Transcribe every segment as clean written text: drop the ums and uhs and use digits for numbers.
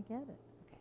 get it. Okay.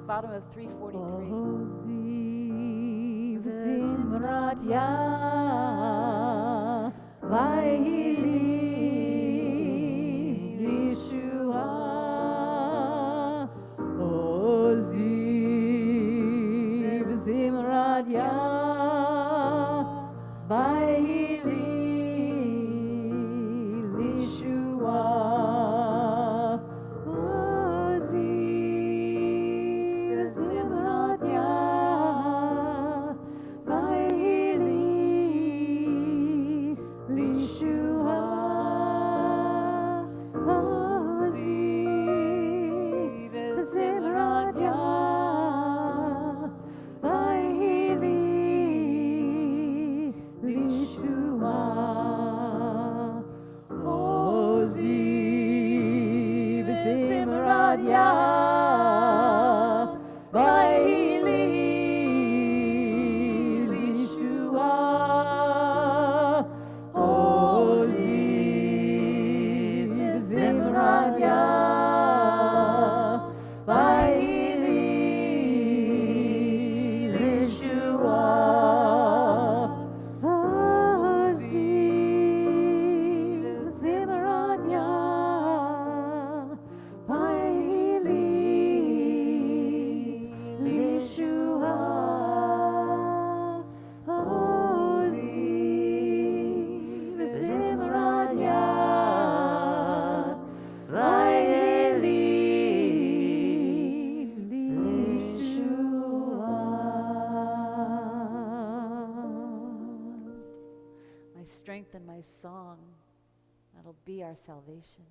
Bottom of 3:43. My strength and my song, that'll be our salvation.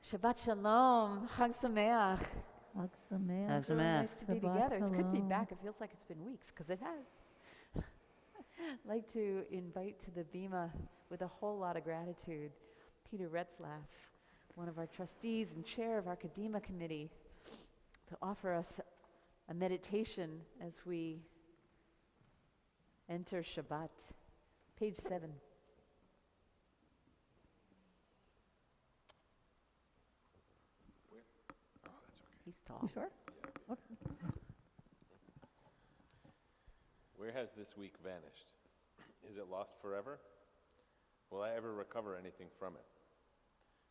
Shabbat Shalom, Chag Sameach. Chag Sameach. It's really nice to be together. It's good to be Shalom. back. It feels like it's been weeks, because it has. I'd like to invite to the Bima with a whole lot of gratitude Peter Retzlaff, one of our trustees and chair of our Kadima committee, to offer us a meditation as we enter Shabbat. Page 7. He's tall. You sure? Okay. Where has this week vanished? Is it lost forever? Will I ever recover anything from it?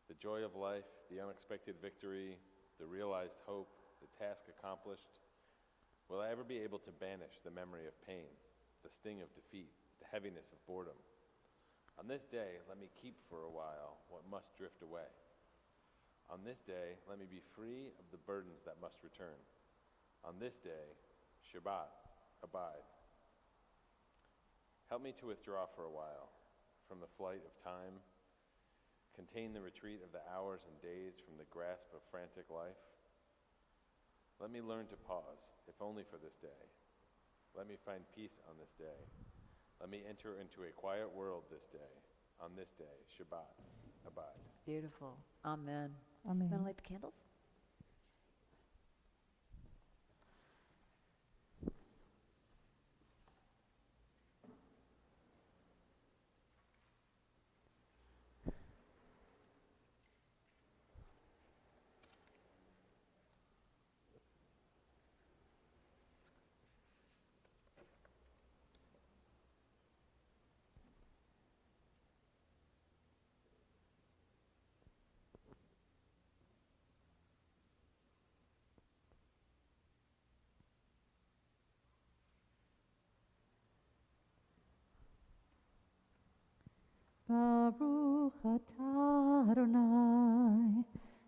The joy of life, the unexpected victory, the realized hope, the task accomplished. Will I ever be able to banish the memory of pain, the sting of defeat, the heaviness of boredom? On this day, let me keep for a while what must drift away. On this day, let me be free of the burdens that must return. On this day, Shabbat, abide. Help me to withdraw for a while from the flight of time, contain the retreat of the hours and days from the grasp of frantic life. Let me learn to pause, if only for this day. Let me find peace on this day. Let me enter into a quiet world this day. On this day, Shabbat, abide. Beautiful. Amen. Amen. Want to light the candles? Baruch atah Adonai,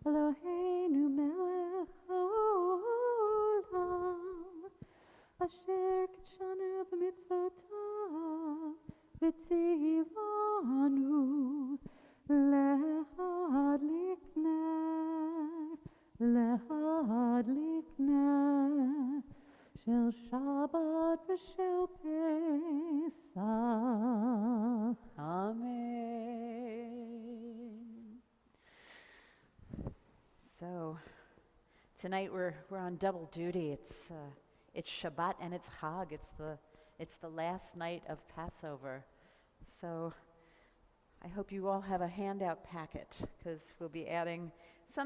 Eloheinu melech haolam, asher kitshanu b'mitzvotav, v'tzivanu lehadlik ner, shel Shabbat v'shel Pesach. Amen. So tonight we're on double duty. It's Shabbat and it's Chag. It's the last night of Passover. So I hope you all have a handout packet, because we'll be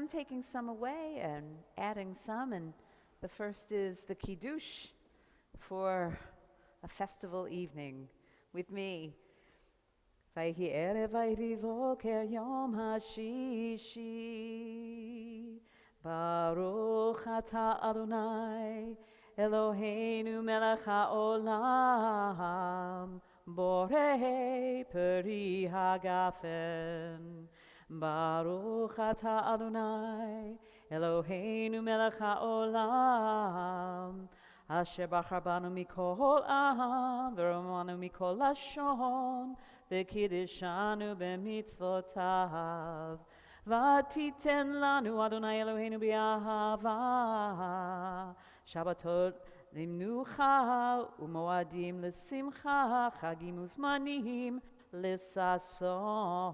taking some away and adding some. And the first is the Kiddush for a festival evening with me. Vayhi erev vayhi voker yom hashishi, Baruch atah Adonai, Eloheinu melech haolam, borei peri hagafen. Baruch atah Adonai, Eloheinu melech haolam, asher bachar banu mikol am, v'romanu mikol lashon, v'kiddishanu b'mitzvotav. V'titen lanu Adonai Eloheinu b'ahava, Shabbatot limnucha u'moadim l'simcha, chagim uzmanim l'sason.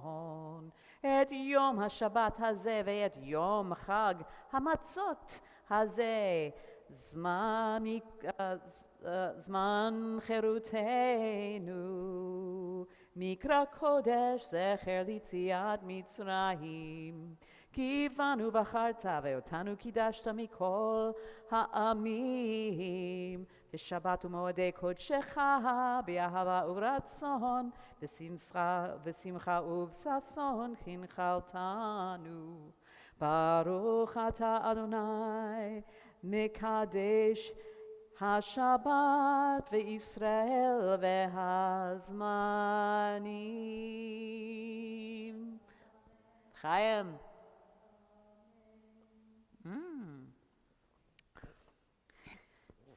Et yom ha-Shabbat hazeh ve'et yom chag hamatzot hazeh, זמן חירותנו, מקרא קודש זכר ליציאת מצרים. כי בנו בחרת ואותנו קידשת מכל העמים, בשבת ומועדי קודשך באהבה וברצון, בשמחה ובששון חינכלתנו. ברוך אתה אדוני מקדש השבת וישראל והזמנים. חיים.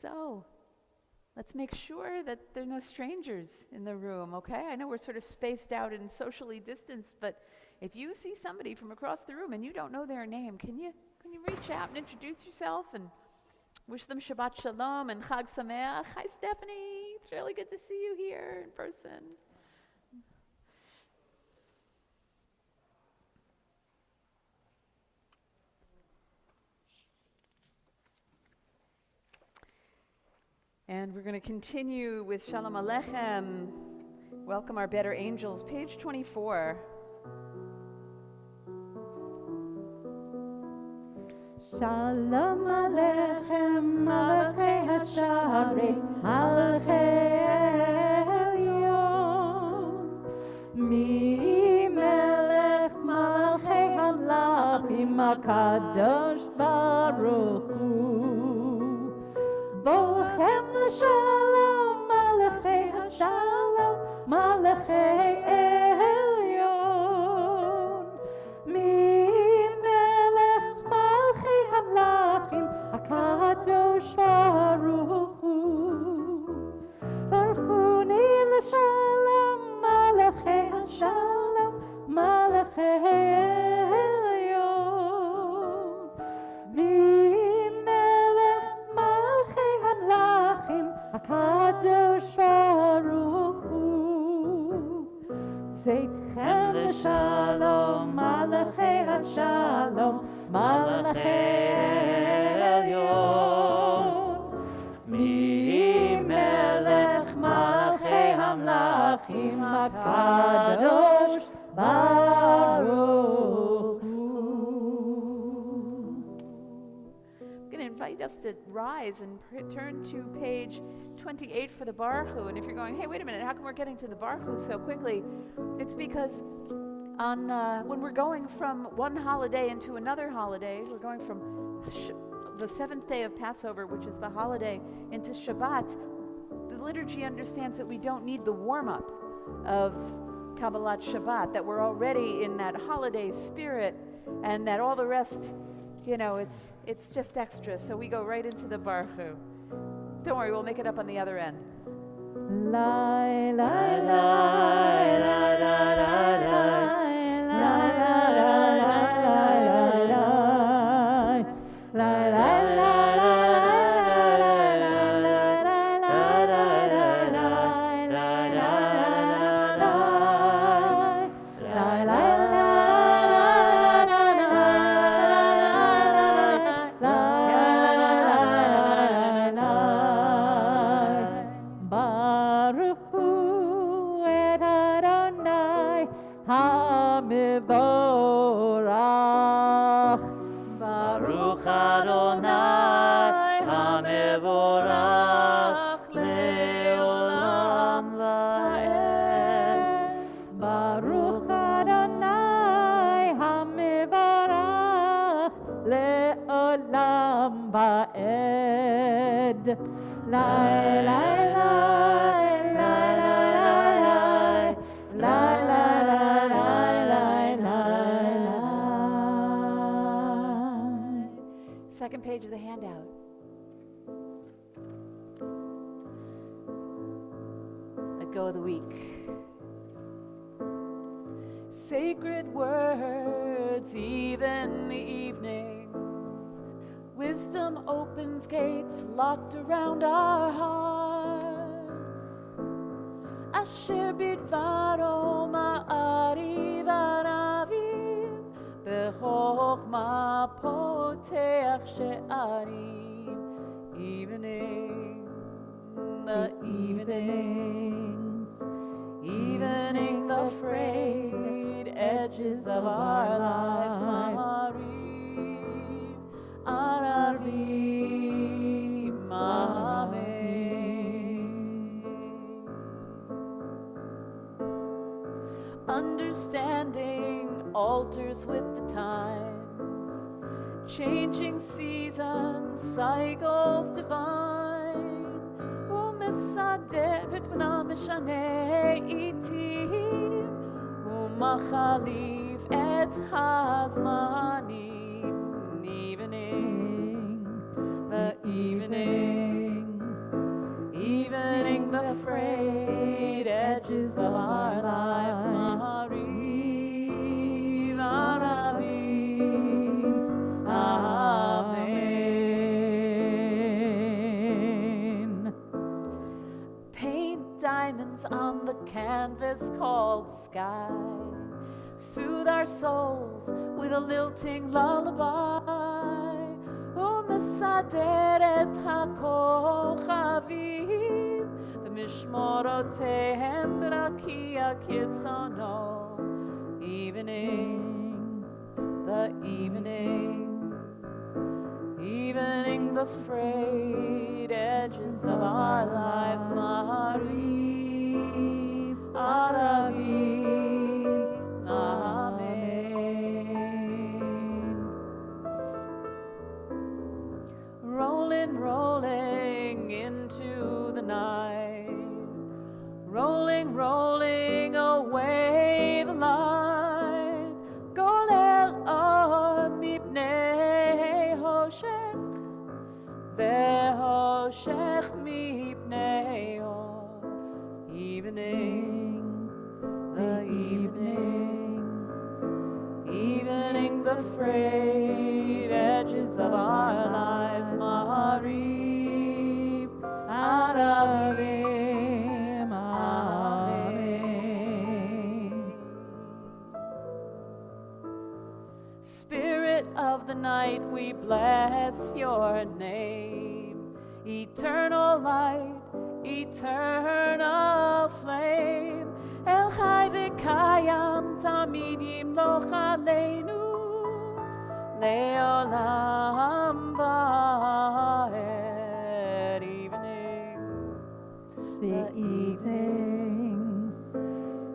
So, let's make sure that there are no strangers in the room, okay? I know we're sort of spaced out and socially distanced, but if you see somebody from across the room and you don't know their name, can you reach out and introduce yourself and wish them Shabbat Shalom and Chag Sameach? Hi, Stephanie. It's really good to see you here in person. And we're going to continue with Shalom Aleichem. Welcome our better angels, page 24. Shalom Aleichem, Malachei Hasharet, Malachei Elyon, HaKadosh Baruch Hu. Bohem l'shalom, Malachei HaShalom, Malachei Elyon. Melech Malchei HaMlachim, HaKadosh Baruch Hu. Baruchuni l'shalom, Malachei HaShalom, Malachei Elyon. Melech Malchei HaMlachim, HaKadosh Baruch Hu. Zeitchem l'shalom, Malachei HaShalom, Malachei Elyon. Melech Malchei HaMlachim, HaKadosh Baruch Hu. I'm going to invite us to rise and turn to page 28 for the Baruch Hu. And if you're going, hey, wait a minute, how come we're getting to the Baruch Hu so quickly? It's because when we're going from one holiday into another holiday, we're going from the seventh day of Passover, which is the holiday, into Shabbat. The liturgy understands that we don't need the warm-up of Kabbalat Shabbat, that we're already in that holiday spirit, and that all the rest, it's just extra. So we go right into the Baruch Hu. Don't worry, we'll make it up on the other end. Lai, lai, lai, lai, lai, lai, lai, lai, lai, lai, HaMevorach, Baruch Adonai HaMevorach le'olam va'ed. Baruch Adonai HaMevorach le'olam va'ed. Lai, lai, lai, lai, lai, lai, lai, Second page of the handout. Let go of the week. Sacred words, even the evenings. Wisdom opens gates locked around our hearts. Asher bidvaro ma'ariv aravim, b'chochma poteach she'arim. Evening, the evenings, evening the frayed edges of our lives. Ma'ariv, aravim, amen. Understanding alters with the times, changing seasons, cycles divine. Umesader v'tvna meshane itim, umachalif et hazmanim. Evening, the evenings, evening the frayed edges of our lives. Ma'ariv, aravim, amen. Paint diamonds on the canvas called sky. Soothe our souls with a lilting lullaby. Umesader et hakochavim, b'mishmorotehem b'rakia kirtzono. Evening, the evenings, evening the frayed edges of our lives. Ma'ariv, aravim, amen. rolling, rolling into the night. Rolling, rolling away the light. Golel or mipnei hoshech, vehoshech mipnei or. Evening, the evening, evening the frayed edges of our lives. Marib, Aravim, Amen. Spirit of the night, we bless your name. Eternal light, eternal flame. El Chai v'Kayam tamid yimloch aleinu le'olam va'ed. Evening, The evenings,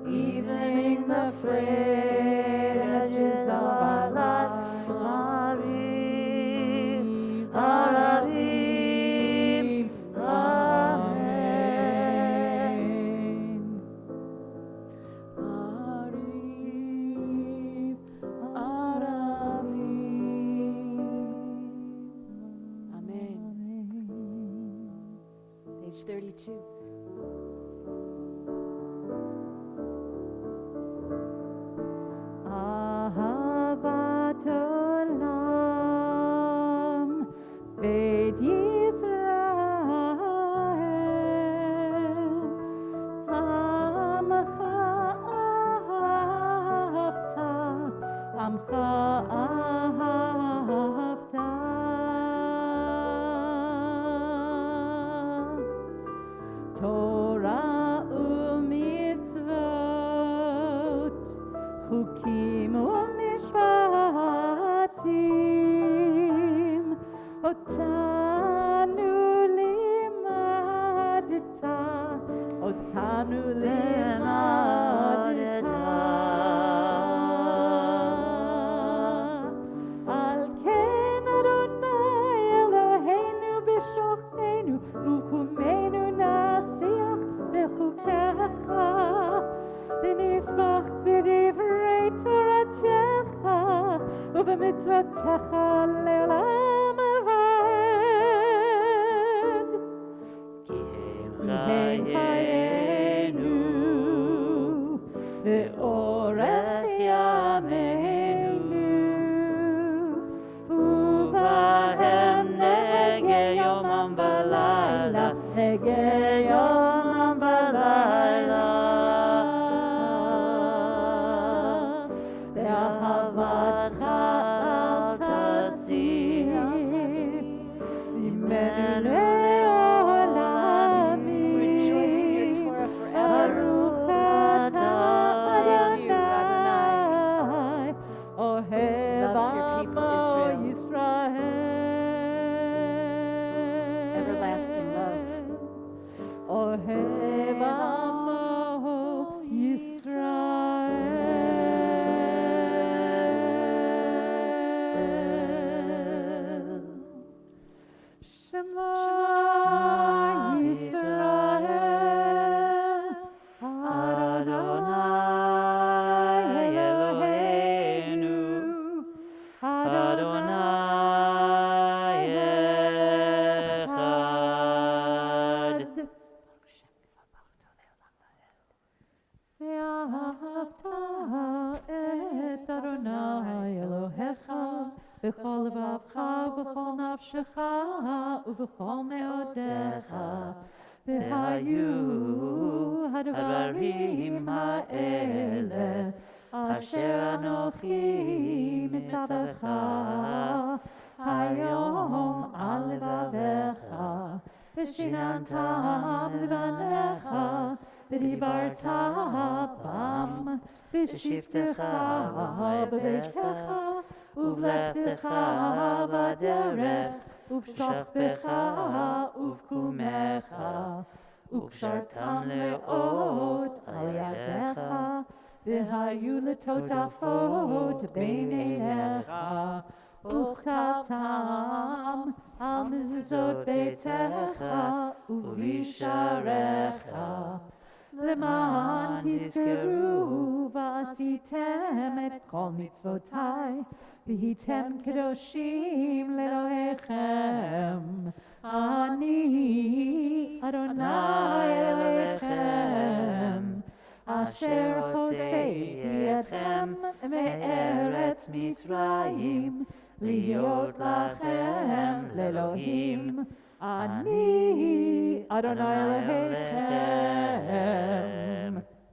evening the frayed edges of our lives. Marib, Aravim, Amen. Marib, Aravim. Amen. Page 32. Ahavat olam, Beit Yisrael, Amcha ahavta, Amcha ahavta. Torah u'mitzvot, Chukim u'mishpatim, Otanu limadta, Otanu limadta. Al ken Adonai Eloheinu b'shochenu, U'kumenu nasiach b'chukecha, V'nisbach b'divrei Toratecha, U'b'mitzvotecha le'olam va'ed. Ki hem chayenu, ve'orech yameinu, Uvahem nege yomam v'layla, nege yomam v'layla. Ve'ahavatcha al tasir, Imenu le'olami. Rejoice in your Torah forever. Baruch Praise you, Adonai. Ohev Loves your people, Amo Israel. Yisrael. Everlasting love. Ohev Amo Yisrael. Shema Yisrael, Adonai Eloheinu, Adonai Echad. ואהבת את אדוני אלוהיך בכל לבבך ובכל נפשך ובכל מאודיך. והיו הדברים האלה אשר אנוכי מצווך היום על לבביך, ושיננתם לבניך, ודיברת בם בשבתך בביתך ובלכתך בדרך ובשכבך ובקומך, וקשרתם לאות על ידיך, והיו לטוטפות בין עיניך, וכתבתם על מזוזות זאת ביתך ובשעריך, למען תזכרו ועשיתם את כל מצוותיי, והייתם קדושים לאלוהיכם. אני אדוני אלוהיכם, אשר הוצאתי אתכם מארץ מצרים, להיות לכם לאלוהים. אני אדוני אלוהיכם.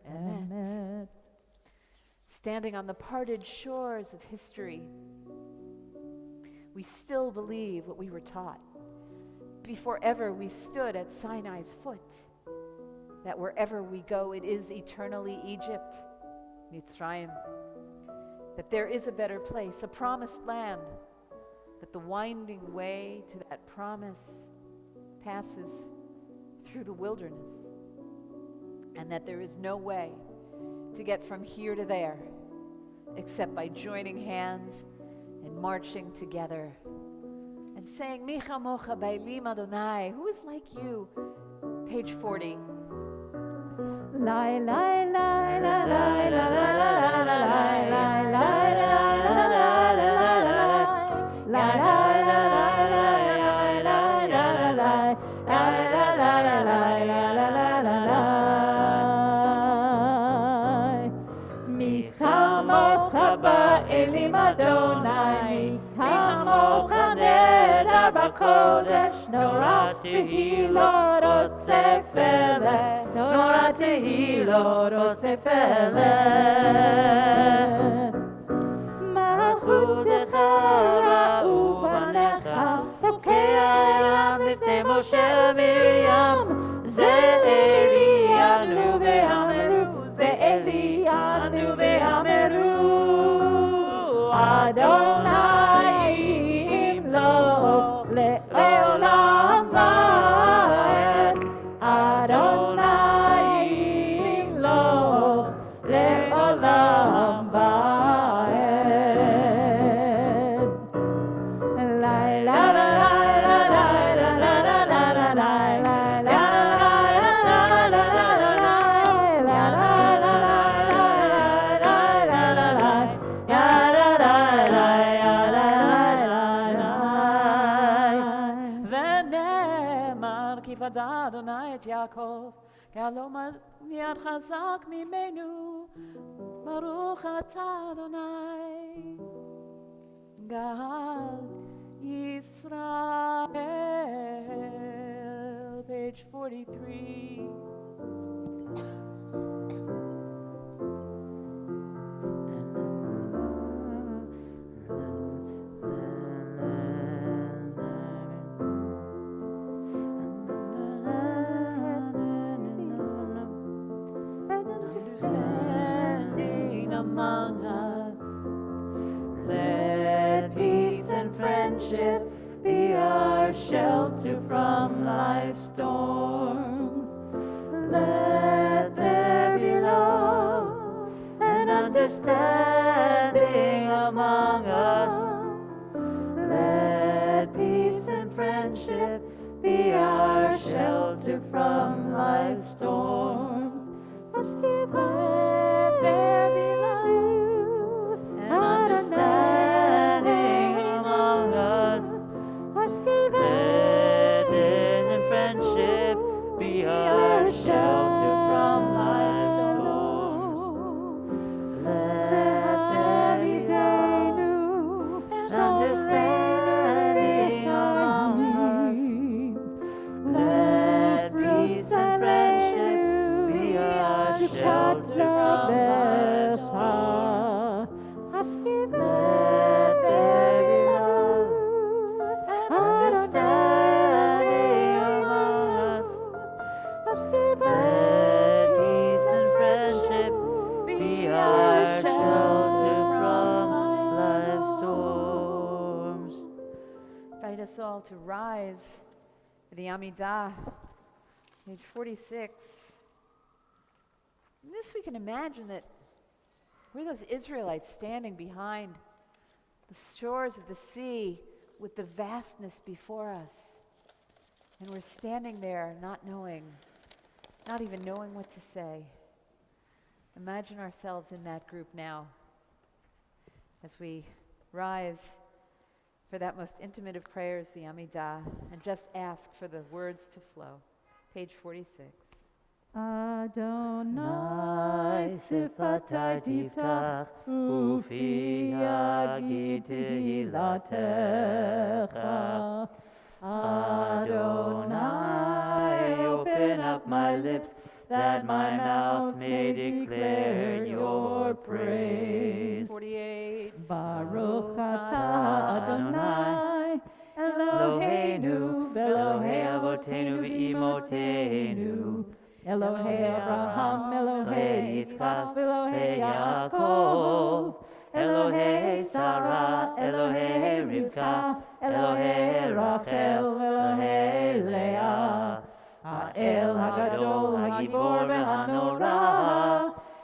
Amen. Standing on the parted shores of history, we still believe what we were taught before ever we stood at Sinai's foot, that wherever we go, it is eternally Egypt, Mitzrayim, that there is a better place, a promised land, that the winding way to that promise passes through the wilderness, and that there is no way to get from here to there except by joining hands and marching together and saying, Mi chamocha ba'elim Adonai, who is like you? Page 40. Lai lai lai lai lai lai lai lai lai lai Elim Adonai, Kamoch Neder B'Kodesh, Nora Tehilot Osef Eleh, Nora Tehilot Osef Eleh. Malchutecha ra'u panecha, Pokei Elam Lifnei Moshe Miriam, Ze Elianu ve'ameru, Ze Elianu ve'ameru. Adonai imlo le'olam va'ed. Adonai imlo le'olam va'ed. La la la la la la la la la la la. Adonai et Yaakov, Galom miad chazak mimenu, Baruch atah Adonai, Gahal Yisrael. Page 43. Standing among us, let peace and friendship be our shelter from life's storms. Let there be love and understanding among us. Let peace and friendship be our shelter from life's storms. Let there be love and understanding among us. Let peace and friendship be our shelter from life's storms. Let there be love and understanding among us. Let peace and friendship be our shelter from life's storms. Let there be love and understanding among us. Let peace and friendship be our shelter from life's storms. Invite us all to rise for the Amidah, page 46. In this we can imagine that we're those Israelites standing behind the shores of the sea with the vastness before us. And we're standing there not even knowing what to say. Imagine ourselves in that group now as we rise for that most intimate of prayers, the Amidah, and just ask for the words to flow. Page 46. Adonai sifatai tiftach ufi yagid tehilatecha. Adonai, open up my lips that my mouth may declare your praise. 48. Baruch atah Adonai, Eloheinu, Elohei Avotenu v'imotenu, Elohei Abraham, Elohei Yitzchak, Elohei Yaakov, Elohei Sarah, Elohei Rivka, Elohei Rachel, Elohei Leah, Ha'el Hagadol, Hagibor v'Hanora,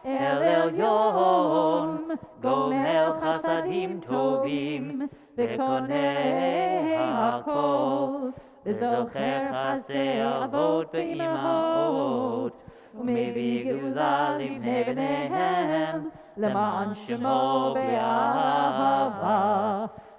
El Elyon, Gomel Chasadim Tovim, V'konei Hakol, V'zocher Chasei Avot V'imahot, U'mevii Geula Livnei B'neihem, L'ma'an Shemo Be'ahava,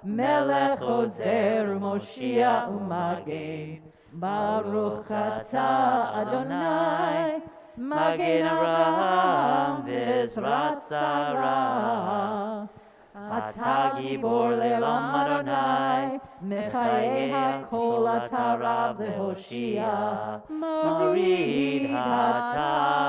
Melech Ozer Moshiach U'Magen, Baruch atah Adonai, Magen Avraham v'Ezrat Sarah. Atah Gibor le'olam Adonai, Mechayei hakol atah Rav v'Hoshia, Morid hatah,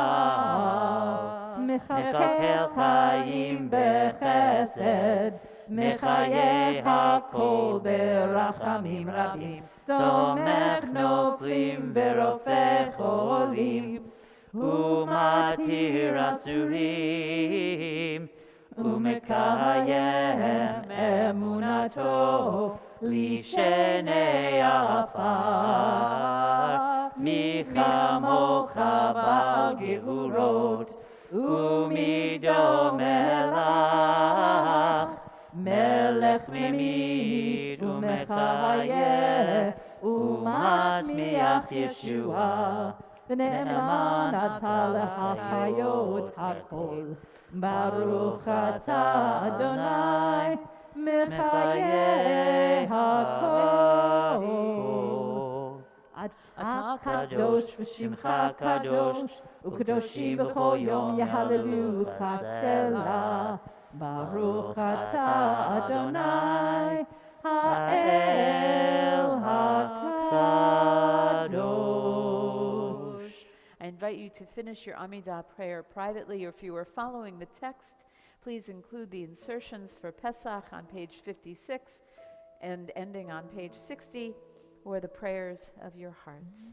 Mechakel chayim b'chesed, Mechayei hakol berachamim rabim, Somech noflim v'rofeh cholim, Umatir asurim, Umekayem emunato, Lishenei afar, Michamocha ba'al gevurot, Umido melach, Melech memit umechayeh, Umatzmiach Yeshua, V'ne'eman atah lehachayot hakol, Baruch atah Adonai, Mechayeh hakol. Atah kadosh v'shimcha kadosh, U'kadoshim b'chol yom yehalelucha selah. Baruch atah Adonai, Ha'el HaKadosh. I invite you to finish your Amidah prayer privately, or if you are following the text, please include the insertions for Pesach on page 56 and ending on page 60, or the prayers of your hearts.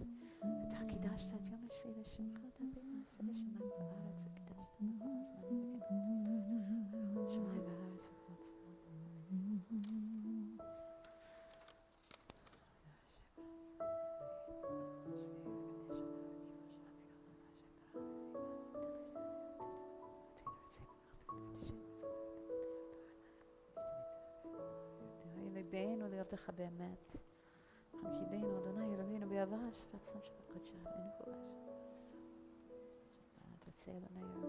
ליבנו לעבדך באמת. חמשידנו, אדוני אלוהינו באהבה, שפת צום שבת קודשה, אין חובש. תרצה אדוני אלוהינו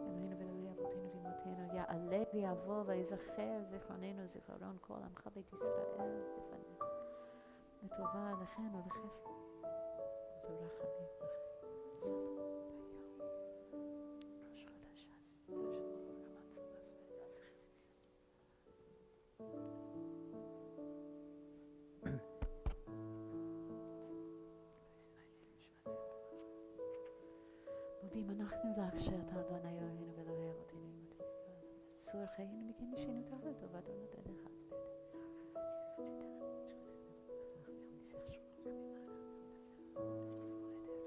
אלוהינו ואלוהי אבותינו ואמותינו, יעלה ויעבור ויזכר זיכרוננו זיכרון כל עמך בית ישראל לפניך. לטובה לכן ולחסד. ורחמים לכם. מודים אנחנו לך שאתה אדוני אלוהינו ואלוהי אבותינו ואמותינו. צור חיינו מכן נשינו תחת לטובתו נותן לך עצמך.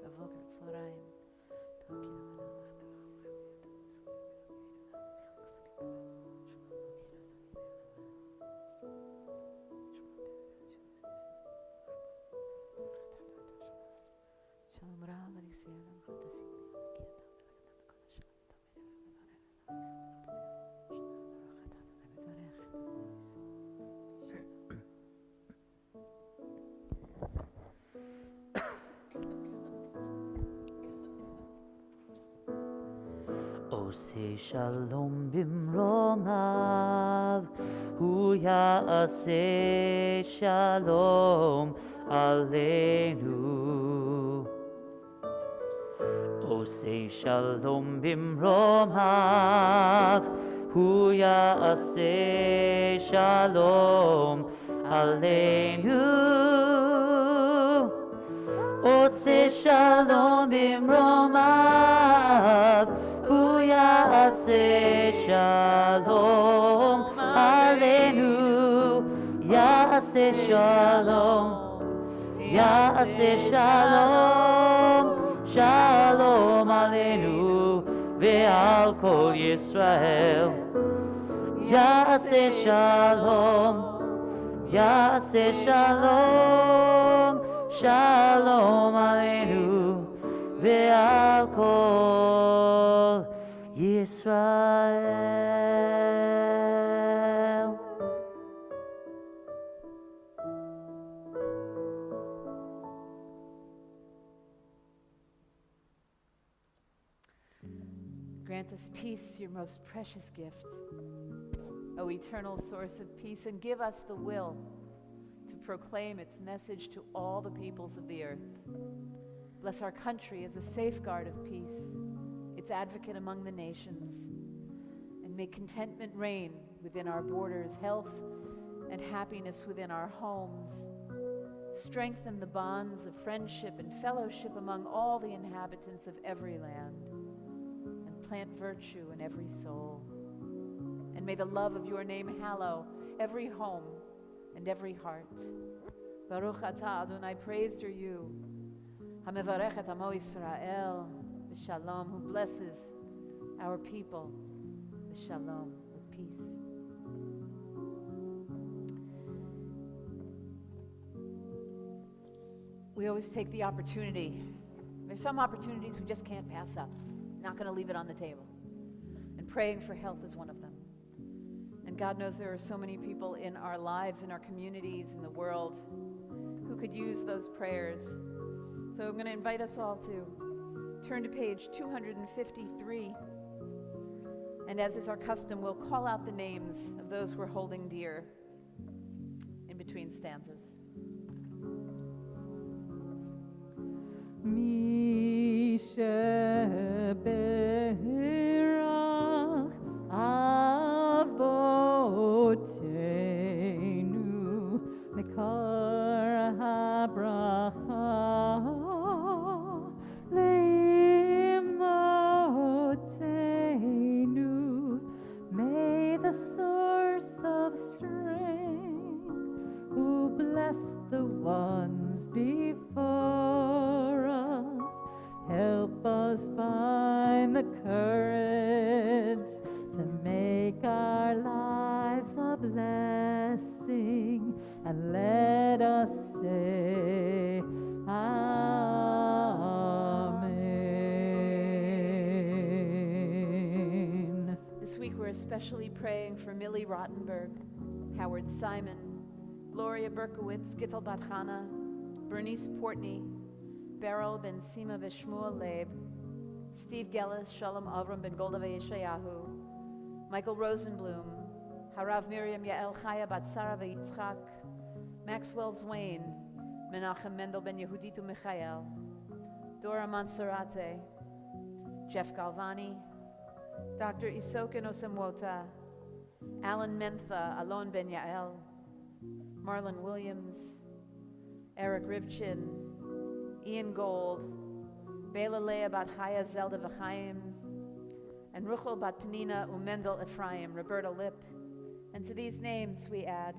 בבוקר צהריים שלום רב על ישראל המחדשים. עושה שלום במרומיו, הוא יעשה שלום עלינו. עושה שלום במרומיו, הוא יעשה שלום עלינו. עושה שלום במרומיו, הוא יעשה שלום עלינו. יעשה שלום, יעשה שלום, שלום עלינו ועל כל ישראל. יעשה שלום, יעשה שלום, שלום עלינו ועל כל ישראל. Grant us peace, your most precious gift, O eternal source of peace, and give us the will to proclaim its message to all the peoples of the earth. Bless our country as a safeguard of peace, its advocate among the nations, and make contentment reign within our borders, health and happiness within our homes. Strengthen the bonds of friendship and fellowship among all the inhabitants of every land, and plant virtue in every soul. And may the love of your name hallow every home and every heart. Baruch atah Adonai, praised are you, HaMevarech et Amo Yisrael b'shalom, who blesses our people b'shalom, with peace. We always take the opportunity. There's some opportunities we just can't pass up. Not going to leave it on the table. And praying for health is one of them. And God knows there are so many people in our lives, in our communities, in the world, who could use those prayers. So I'm going to invite us all to turn to page 253. And as is our custom, we'll call out the names of those we're holding dear in between stanzas. Mi sheberach avotenu mekar habracha leimotenu. May the source of strength, who blessed the ones before us, help us find the courage to make our lives a blessing, and let us say Amen. This week we're especially praying for Millie Rottenberg, Howard Simon, Gloria Berkowitz, Gittel Bat Chana, Bernice Portney, Beryl Ben Sima Vishmuel Leib, Steve Gellis, Shalom Avram Ben Golda Yeshayahu, Michael Rosenblum, Harav Miriam Yael Chaya Bat Sarah Yitzchak, Maxwell Zwain, Menachem Mendel Ben Yehuditu Michael, Dora Mansurate, Jeff Galvani, Dr. Isoken Osamwota, Alan Mentha, Alon Ben Yael, Marlon Williams, Eric Rivchin, Ian Gold, Bela Leah Bat Chaya Zelda V'chaim, and Ruchel Bat Penina Umendel Ephraim, Roberta Lip. And to these names we add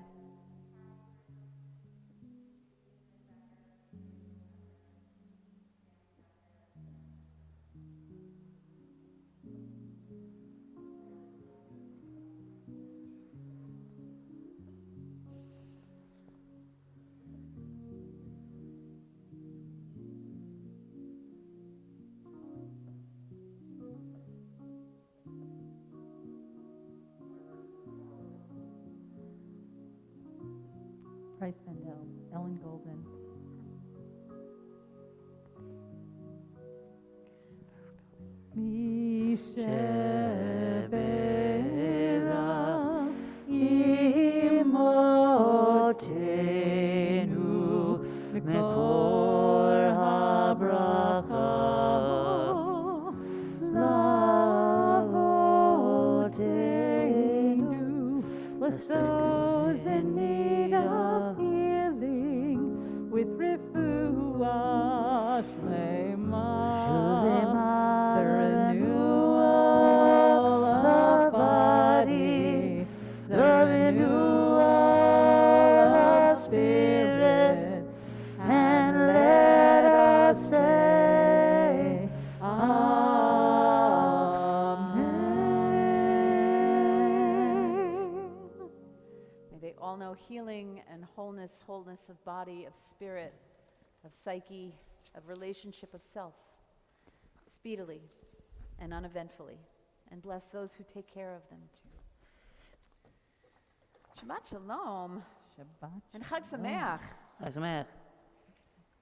Bryce Vendel, Ellen Golden, Michelle. Bless those in need of healing with refuah shlema, the renewal of body, the renewal of spirit, and let us say Amen. May they all know healing and wholeness of body, of spirit, of psyche, of relationship, of self, speedily and uneventfully, and bless those who take care of them too. Shabbat Shalom Shabbat and Chag Shalom. Sameach. Chag Sameach.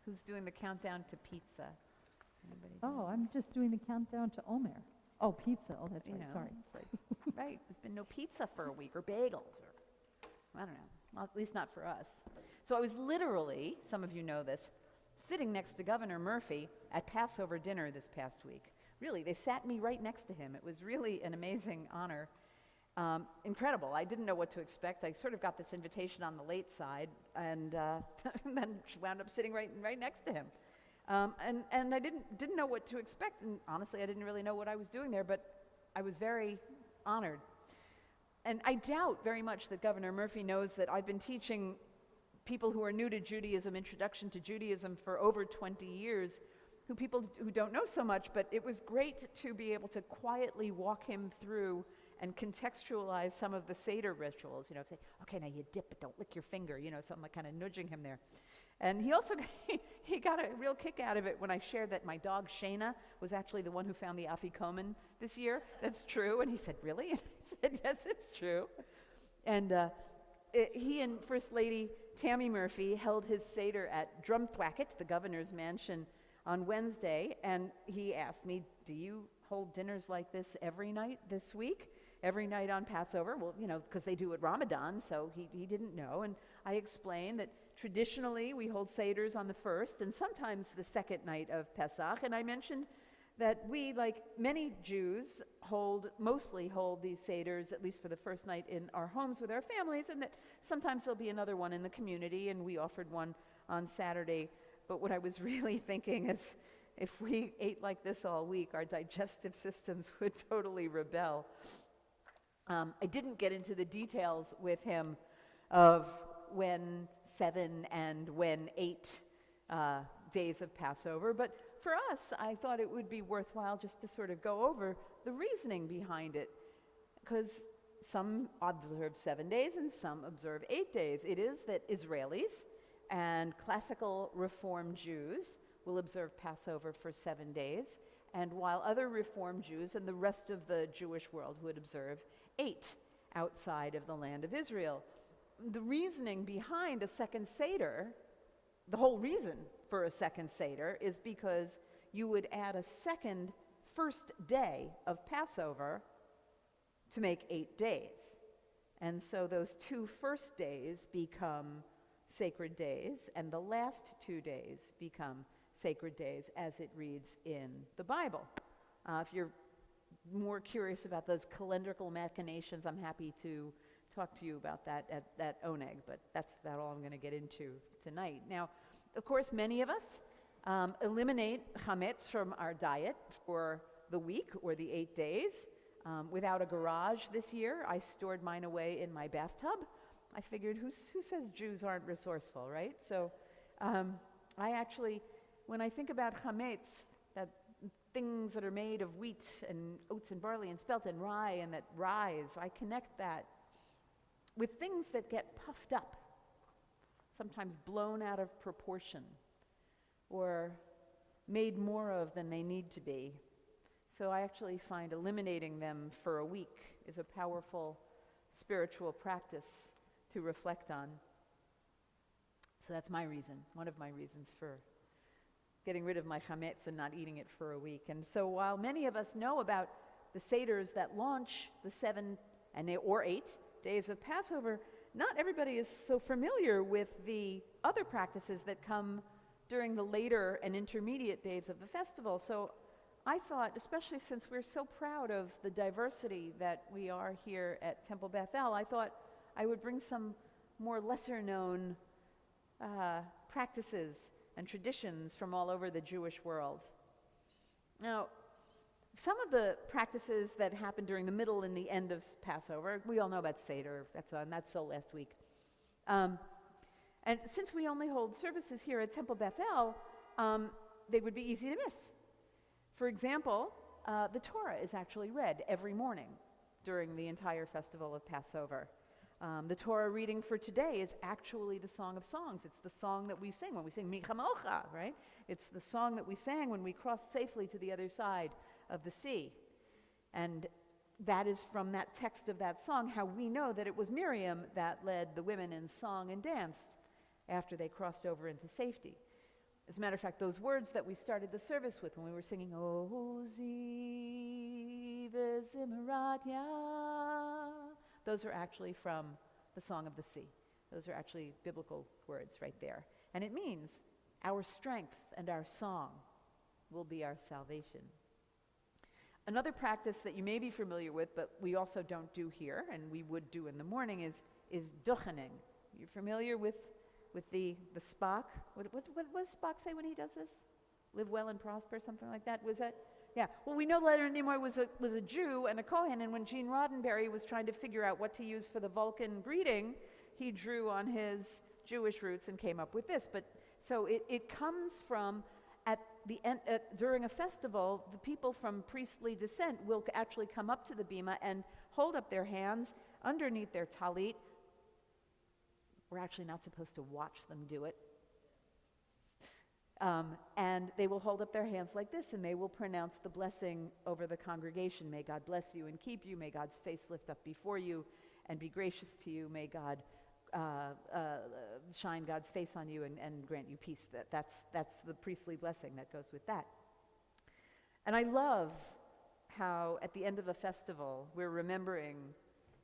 Who's doing the countdown to pizza? Anybody Oh, doing I'm just doing the countdown to Omer. Oh, pizza. Oh, that's You right. know, Sorry. it's like, right, there's been no pizza for a week, or bagels, or I don't know, well, at least not for us. So I was literally, some of you know this, sitting next to Governor Murphy at Passover dinner this past week. Really, they sat me right next to him. It was really an amazing honor. Incredible. I didn't know what to expect. I sort of got this invitation on the late side, and then wound up sitting right next to him. And I didn't know what to expect, and honestly, I didn't really know what I was doing there, but I was very honored. And I doubt very much that Governor Murphy knows that I've been teaching people who are new to Judaism, Introduction to Judaism, for over 20 years, people who don't know so much, but it was great to be able to quietly walk him through and contextualize some of the Seder rituals, say, okay, now you dip, but don't lick your finger, something like kind of nudging him there. And he also, he got a real kick out of it when I shared that my dog Shayna was actually the one who found the afikomen this year. That's true. And he said, really? And I said, yes, it's true. And he and First Lady Tammy Murphy held his Seder at Drumthwacket, the governor's mansion, on Wednesday. And he asked me, do you hold dinners like this every night this week? Every night on Passover? Well, because they do it Ramadan, so he didn't know. And I explained that traditionally we hold Seders on the first and sometimes the second night of Pesach. And I mentioned that we, like many Jews, mostly hold these Seders, at least for the first night, in our homes with our families, and that sometimes there'll be another one in the community, and we offered one on Saturday. But what I was really thinking is, if we ate like this all week, our digestive systems would totally rebel. I didn't get into the details with him of when 7 and when 8 days of Passover, but for us, I thought it would be worthwhile just to sort of go over the reasoning behind it, because some observe 7 days and some observe 8 days. It is that Israelis and classical Reform Jews will observe Passover for 7 days, and while other Reform Jews and the rest of the Jewish world would observe 8 outside of the land of Israel. The reasoning behind a second Seder, the whole reason for a second Seder, is because you would add a second first day of Passover to make 8 days. And so those 2 first days become sacred days, and the last 2 days become sacred days as it reads in the Bible. If you're more curious about those calendrical machinations, I'm happy to talk to you about that at Oneg, but that's about all I'm going to get into tonight. Now, of course, many of us eliminate chametz from our diet for the week or the 8 days. Without a garage this year, I stored mine away in my bathtub. I figured, who says Jews aren't resourceful, right? So I actually, when I think about chametz, that things that are made of wheat and oats and barley and spelt and rye and that rise, I connect that with things that get puffed up, sometimes blown out of proportion or made more of than they need to be. So I actually find eliminating them for a week is a powerful spiritual practice to reflect on. So that's my reason, one of my reasons for getting rid of my chametz and not eating it for a week. And so while many of us know about the Seders that launch the 7 or 8 days of Passover, not everybody is so familiar with the other practices that come during the later and intermediate days of the festival. So I thought, especially since we're so proud of the diversity that we are here at Temple Beth-El, I thought I would bring some more lesser-known practices and traditions from all over the Jewish world. Now, some of the practices that happen during the middle and the end of Passover, we all know about Seder, that's so last week. And since we only hold services here at Temple Beth-El, they would be easy to miss. For example, the Torah is actually read every morning during the entire festival of Passover. The Torah reading for today is actually the Song of Songs. It's the song that we sing when we sing Mi Chamocha, right? It's the song that we sang when we crossed safely to the other side of the sea. And that is from that text of that song how we know that it was Miriam that led the women in song and dance after they crossed over into safety. As a matter of fact, those words that we started the service with when we were singing Ozi v'zimratya, those are actually from the Song of the Sea. Those are actually biblical words right there. And it means our strength and our song will be our salvation. Another practice that you may be familiar with, but we also don't do here, and we would do in the morning, is duchening. You're familiar with the Spock? What does Spock say when he does this? Live well and prosper, something like that? Was that? Yeah. Well, we know Leonard Nimoy was a Jew and a Kohen, and when Gene Roddenberry was trying to figure out what to use for the Vulcan greeting, he drew on his Jewish roots and came up with this. But so it comes from at the end during a festival, the people from priestly descent will actually come up to the bima and hold up their hands underneath their talit. We're actually not supposed to watch them do it. And they will hold up their hands like this, and they will pronounce the blessing over the congregation. May God bless you and keep you. May God's face lift up before you and be gracious to you. May God shine God's face on you and grant you peace. That's the priestly blessing that goes with that. And I love how at the end of a festival, we're remembering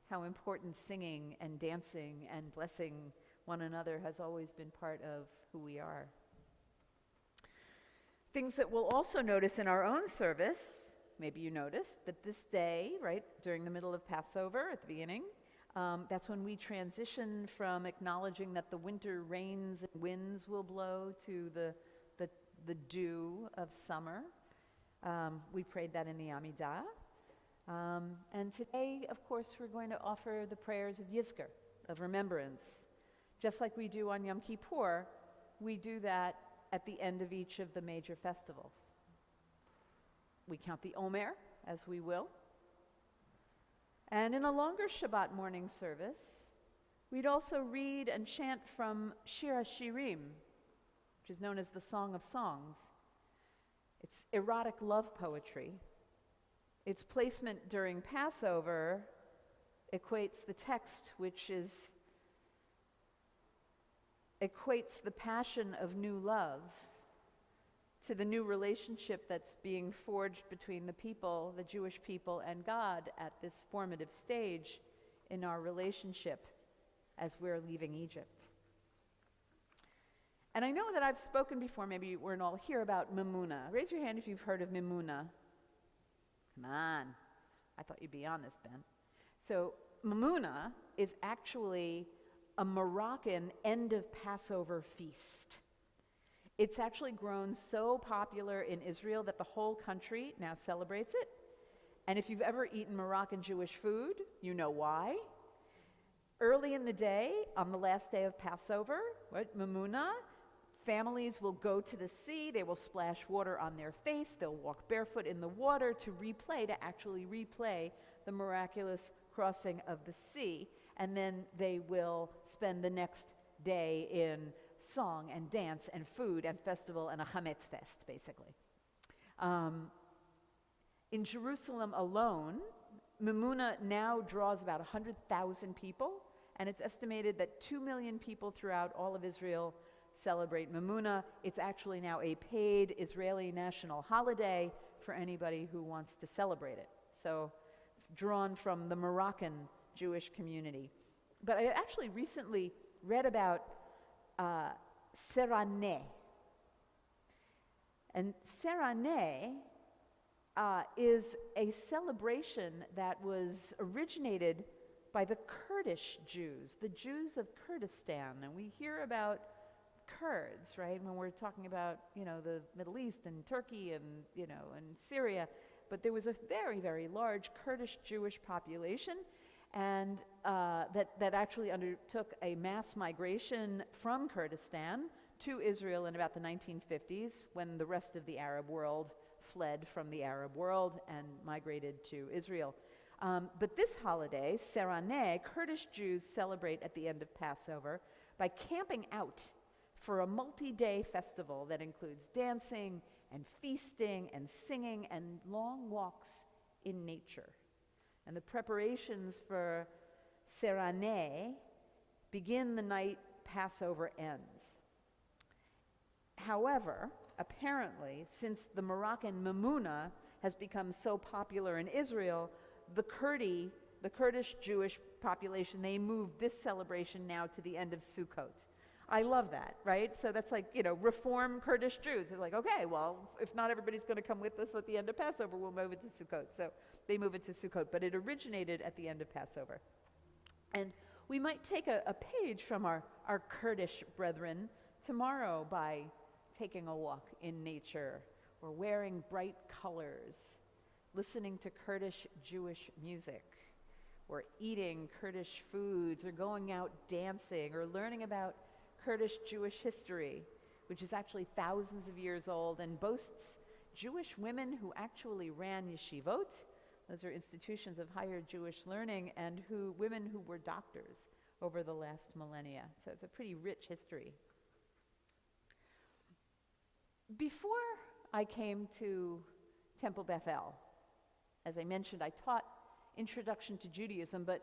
how important singing and dancing and blessing one another has always been part of who we are. Things that we'll also notice in our own service, maybe you noticed that this day, right, during the middle of Passover at the beginning, that's when we transition from acknowledging that the winter rains and winds will blow to the dew of summer. We prayed that in the Amidah. And today, of course, we're going to offer the prayers of Yizkor, of remembrance. Just like we do on Yom Kippur, we do that at the end of each of the major festivals. We count the Omer, as we will. And in a longer Shabbat morning service, we'd also read and chant from Shir HaShirim, which is known as the Song of Songs. It's erotic love poetry. Its placement during Passover equates the text, which equates the passion of new love to the new relationship that's being forged between the people, the Jewish people, and God at this formative stage in our relationship as we're leaving Egypt. And I know that I've spoken before, maybe you weren't all here, about Mimuna. Raise your hand if you've heard of Mimuna. Come on. I thought you'd be on this, Ben. So Mimuna is actually a Moroccan end of Passover feast. It's actually grown so popular in Israel that the whole country now celebrates it. And if you've ever eaten Moroccan Jewish food, you know why. Early in the day, on the last day of Passover, right, Mimuna, families will go to the sea, they will splash water on their face, they'll walk barefoot in the water to actually replay the miraculous crossing of the sea, and then they will spend the next day in song and dance and food and festival and a chametz fest, basically. In Jerusalem alone, Mimuna now draws about 100,000 people, and it's estimated that 2 million people throughout all of Israel celebrate Mimuna. It's actually now a paid Israeli national holiday for anybody who wants to celebrate it. So, drawn from the Moroccan Jewish community. But I actually recently read about Seraneh. And Seraneh is a celebration that was originated by the Kurdish Jews, the Jews of Kurdistan. And we hear about Kurds, right, when we're talking about, the Middle East and Turkey and, and Syria. But there was a very, very large Kurdish Jewish population, and that actually undertook a mass migration from Kurdistan to Israel in about the 1950s, when the rest of the Arab world fled from the Arab world and migrated to Israel. But this holiday, Seraneh, Kurdish Jews celebrate at the end of Passover by camping out for a multi-day festival that includes dancing and feasting and singing and long walks in nature. And the preparations for Seraneh begin the night Passover ends. However, apparently, since the Moroccan Mamuna has become so popular in Israel, the Kurdish Jewish population, they moved this celebration now to the end of Sukkot. I love that, right? So that's like, Reform Kurdish Jews. They're like, okay, well, if not everybody's going to come with us at the end of Passover, we'll move it to Sukkot. So they move it to Sukkot, but it originated at the end of Passover. And we might take a page from our Kurdish brethren tomorrow by taking a walk in nature, or wearing bright colors, listening to Kurdish Jewish music, or eating Kurdish foods, or going out dancing, or learning about Kurdish Jewish history, which is actually thousands of years old and boasts Jewish women who actually ran yeshivot. Those are institutions of higher Jewish learning, and women who were doctors over the last millennia. So it's a pretty rich history. Before I came to Temple Beth-El, as I mentioned, I taught Introduction to Judaism, but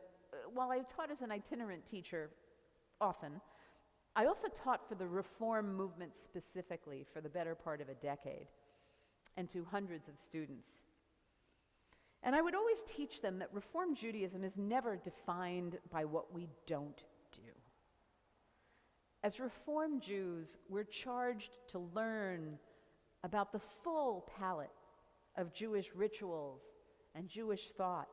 while I taught as an itinerant teacher often, I also taught for the Reform movement specifically for the better part of a decade, and to hundreds of students. And I would always teach them that Reform Judaism is never defined by what we don't do. As Reform Jews, we're charged to learn about the full palette of Jewish rituals and Jewish thought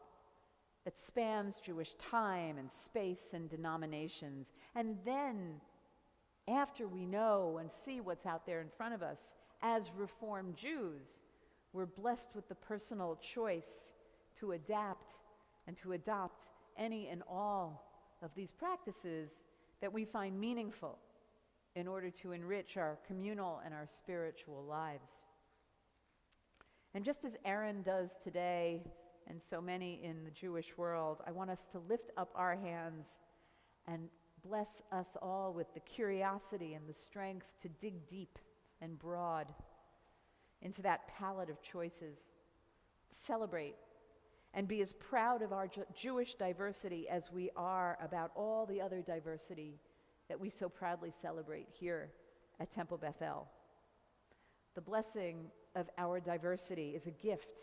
that spans Jewish time and space and denominations. And then, after we know and see what's out there in front of us, as Reform Jews, we're blessed with the personal choice to adapt and to adopt any and all of these practices that we find meaningful in order to enrich our communal and our spiritual lives. And just as Aaron does today, and so many in the Jewish world, I want us to lift up our hands and bless us all with the curiosity and the strength to dig deep and broad into that palette of choices, celebrate, and be as proud of our Jewish diversity as we are about all the other diversity that we so proudly celebrate here at Temple Beth-El. The blessing of our diversity is a gift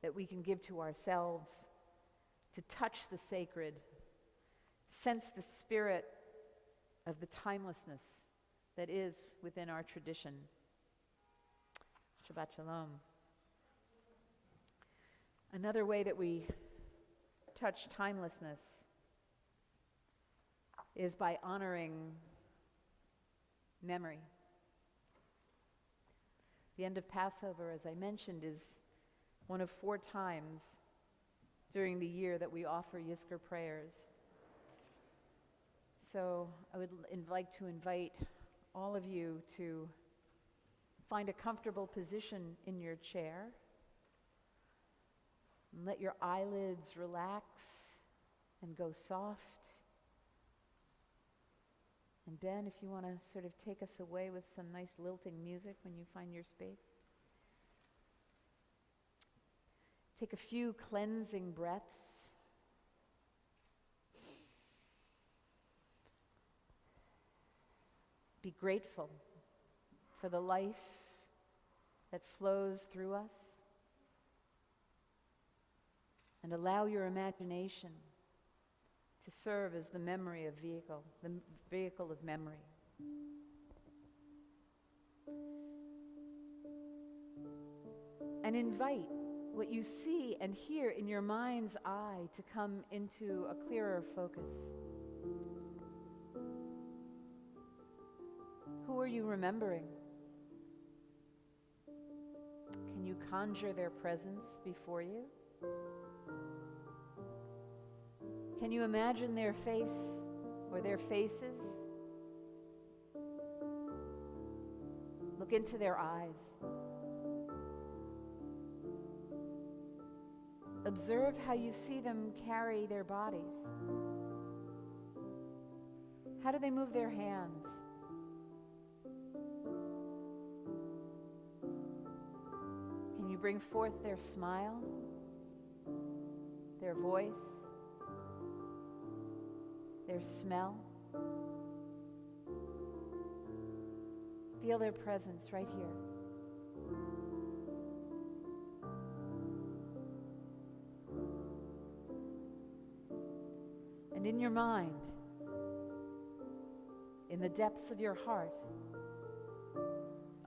that we can give to ourselves, to touch the sacred, sense the spirit of the timelessness that is within our tradition. Shabbat Shalom. Another way that we touch timelessness is by honoring memory. The end of Passover, as I mentioned, is one of 4 times during the year that we offer Yizkor prayers. So I would like to invite all of you to find a comfortable position in your chair. And let your eyelids relax and go soft. And Ben, if you want to sort of take us away with some nice lilting music when you find your space. Take a few cleansing breaths. Be grateful for the life that flows through us. And allow your imagination to serve as the vehicle of memory. And invite what you see and hear in your mind's eye to come into a clearer focus. Who are you remembering? Can you conjure their presence before you? Can you imagine their face or their faces? Look into their eyes. Observe how you see them carry their bodies. How do they move their hands? Can you bring forth their smile, their voice, their smell? Feel their presence right here. And in your mind, in the depths of your heart,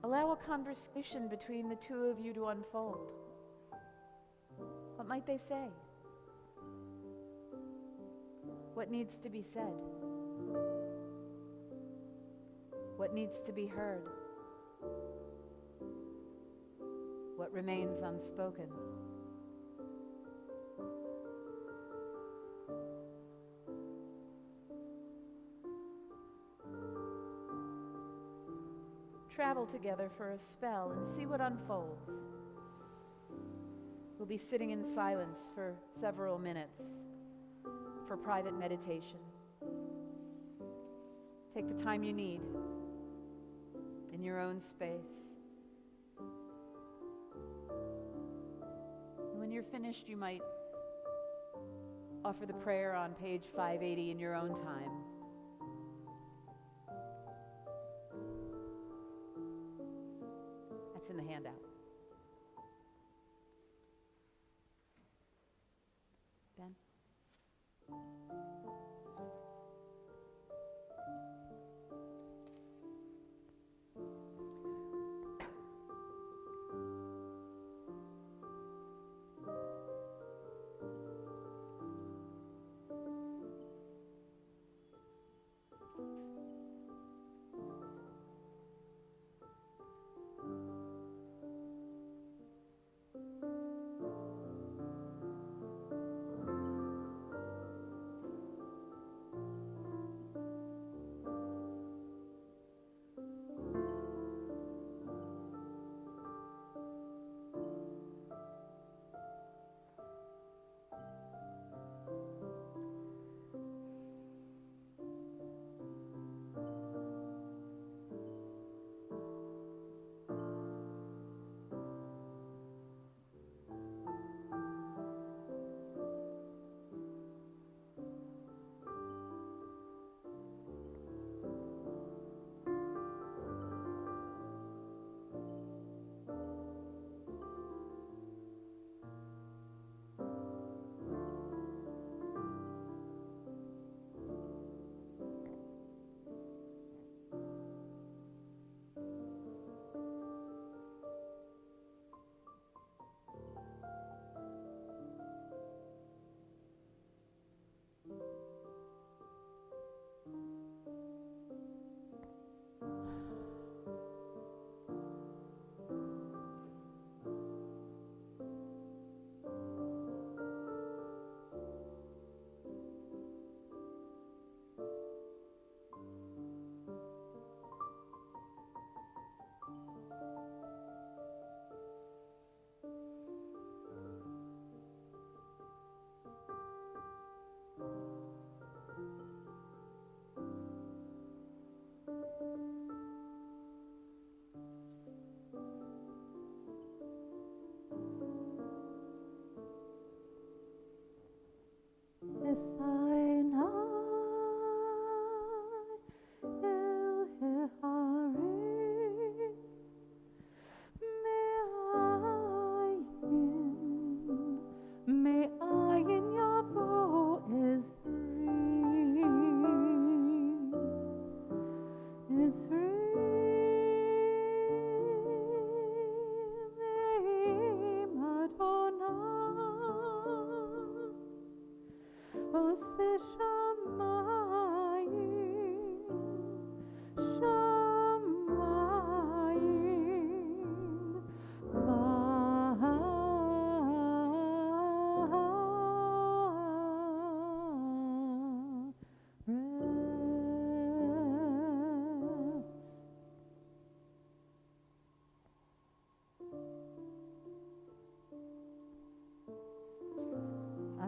allow a conversation between the two of you to unfold. What might they say? What needs to be said? What needs to be heard? What remains unspoken? Travel together for a spell and see what unfolds. We'll be sitting in silence for several minutes for private meditation. Take the time you need in your own space. And when you're finished, you might offer the prayer on page 580 in your own time. That's in the handout. Ben?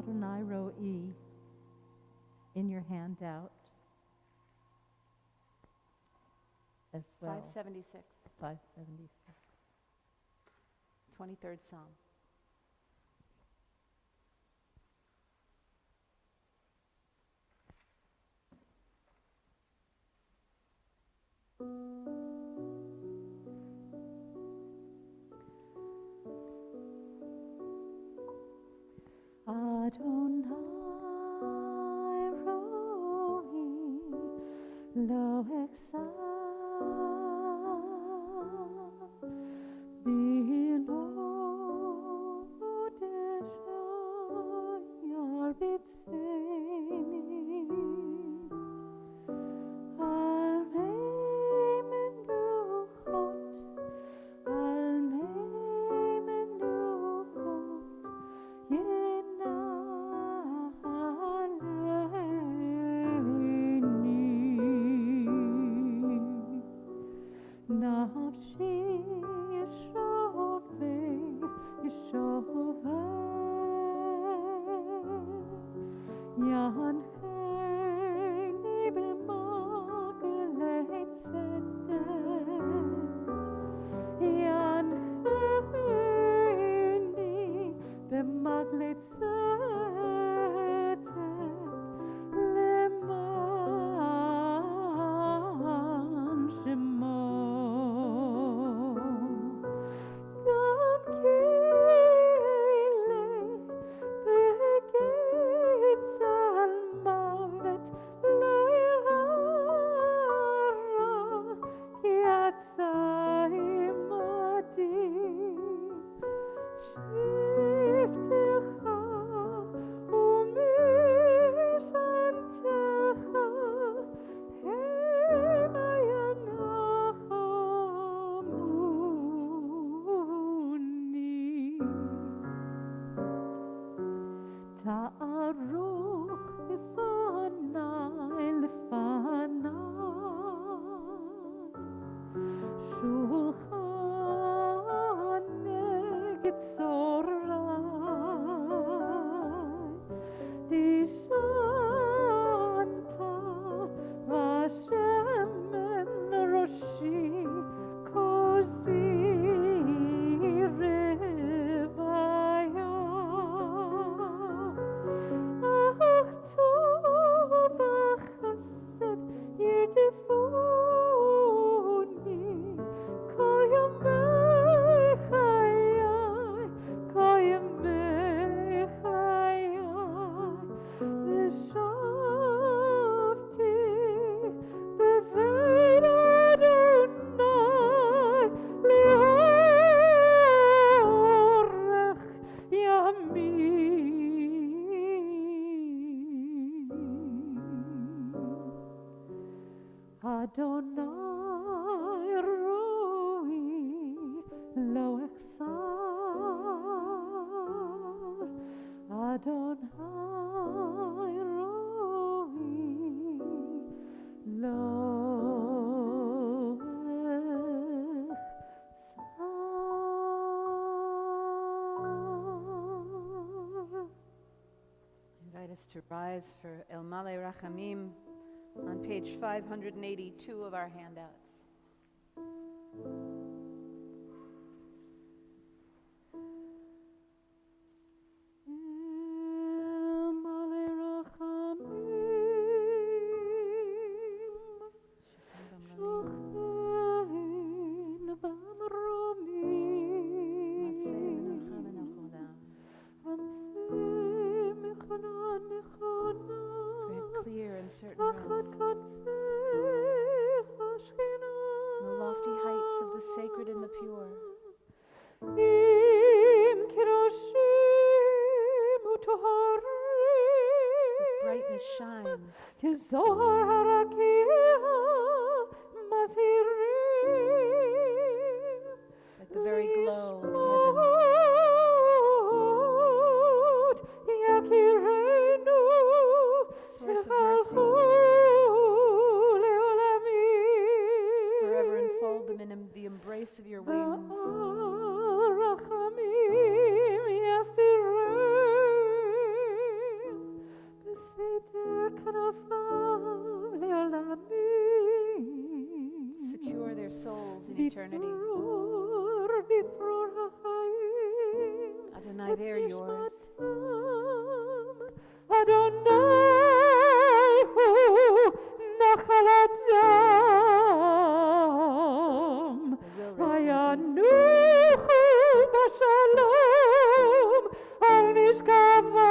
Adonai Ro'i in your handout as well. 576, 576. 23rd Psalm. Adonai Ro'i lo exal bino deshayar bitseni al mei menuchot Adonai Ro'i lo exal Adonai Ro'i lo exal. I invite us to rise for El Male Rachamim on page 582 of our handouts. Clear and certain rest. The lofty heights of the sacred and the pure. Whose brightness shines. Like the very glow of heaven. Source of mercy. Forever enfold them in the embrace of your wings. eternity. Visrur, visrur ha'chaim. Adonai, they are yours. Adonai hu nachalat zam. They will rest in peace. Vayanuchu b'shalom al mishkavam.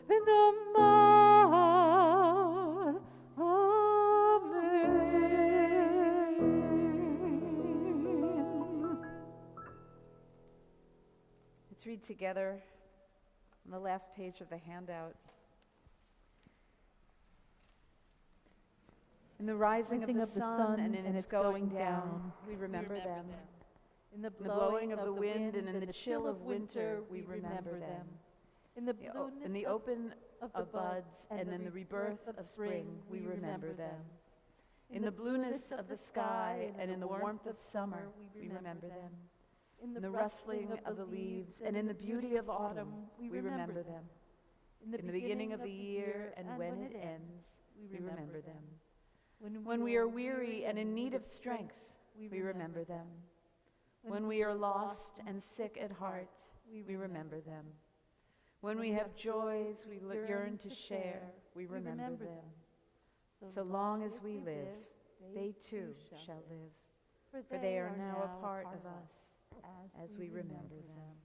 V'nomar Amen. Let's read together on the last page of the handout. In the rising of the sun and in its going down, we remember them. In the In the blowing of the wind and in the chill of winter, we remember them. In the In the open of buds and in the rebirth of spring, we remember them. In the blueness of the sky and in the warmth of summer, we remember them. In the rustling of the leaves and in the beauty of autumn, we remember them. In the beginning of the year and when it ends, we remember them. When we are weary and in need of strength, we remember them. When we are lost and sick at heart, we remember them. When we have joys we yearn to share, we remember them. So long as we live, they too shall live, for they are now a part of us as we remember them.